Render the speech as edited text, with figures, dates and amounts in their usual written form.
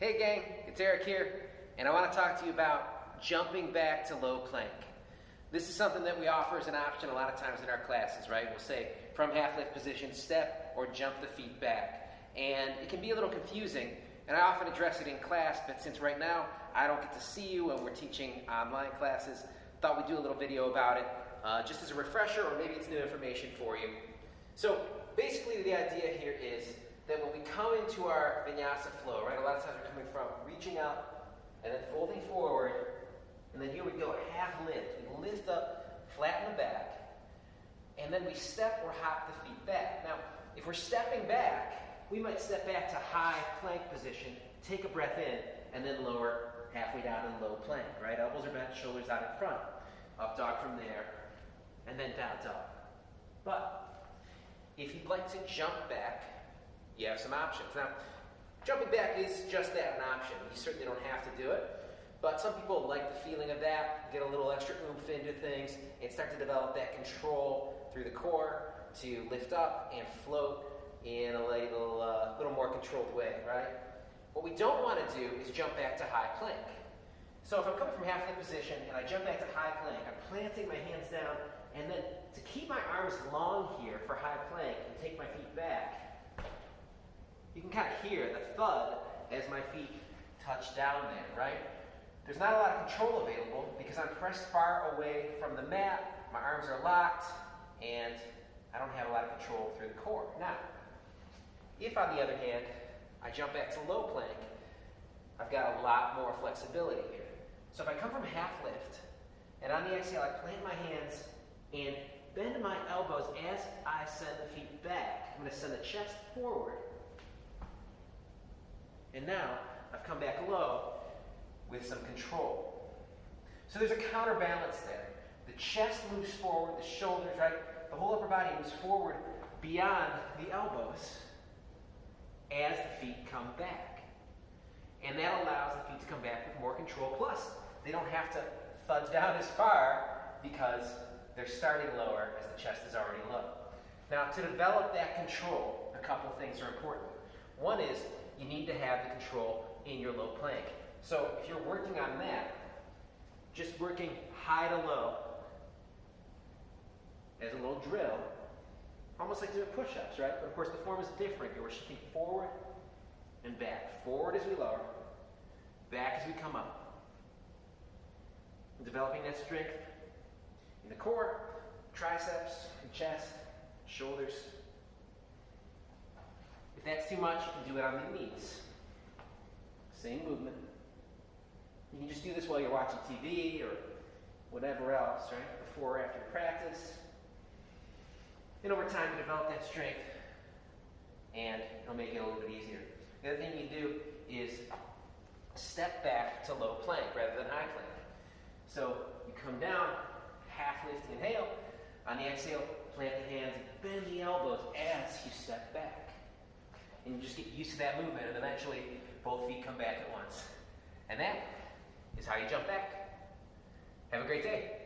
Hey gang, it's Eric here, and I want to talk to you about jumping back to low plank. This is something that we offer as an option a lot of times in our classes, right? We'll say from half lift position, step or jump the feet back. And it can be a little confusing, and I often address it in class, but since right now I don't get to see you and we're teaching online classes, thought we'd do a little video about it just as a refresher, or maybe it's new information for you. So basically the idea here is that when we come into our vinyasa flow, right, a lot of times we're coming from reaching up and then folding forward, and then here we go, half lift. We lift up, flatten the back, and then we step or hop the feet back. Now, if we're stepping back, we might step back to high plank position, take a breath in, and then lower halfway down in low plank, right? Elbows are bent, shoulders out in front. Up dog from there, and then down dog. But if you'd like to jump back, you have some options. Now, jumping back is just that, an option. You certainly don't have to do it, but some people like the feeling of that, get a little extra oomph into things, and start to develop that control through the core to lift up and float in a little more controlled way, right? What we don't want to do is jump back to high plank. So if I'm coming from half lift position and I jump back to high plank, I'm planting my hands down, and then to keep my arms long here for high plank and take my feet back, you can kind of hear the thud as my feet touch down there, right? There's not a lot of control available because I'm pressed far away from the mat, my arms are locked, and I don't have a lot of control through the core. Now, if on the other hand, I jump back to low plank, I've got a lot more flexibility here. So if I come from half lift, and on the exhale I plant my hands and bend my elbows as I send the feet back. I'm going to send the chest forward. And now I've come back low with some control. So there's a counterbalance there. The chest moves forward, the shoulders, right? The whole upper body moves forward beyond the elbows as the feet come back. And that allows the feet to come back with more control. Plus, they don't have to thud down as far because they're starting lower as the chest is already low. Now, to develop that control, a couple of things are important. One is you need to have the control in your low plank. So if you're working on that, just working high to low as a little drill, almost like doing push-ups, right? But of course, the form is different. We're shifting forward and back. Forward as we lower, back as we come up. And developing that strength in the core, triceps, and chest, shoulders. If that's too much, you can do it on the knees. Same movement. You can just do this while you're watching TV or whatever else, right? Before or after practice. And over time, you develop that strength, and it'll make it a little bit easier. The other thing you do is step back to low plank rather than high plank. So you come down, half lift, inhale. On the exhale, plant the hands, bend the elbows as you step back. And you just get used to that movement, and eventually both feet come back at once. And that is how you jump back. Have a great day.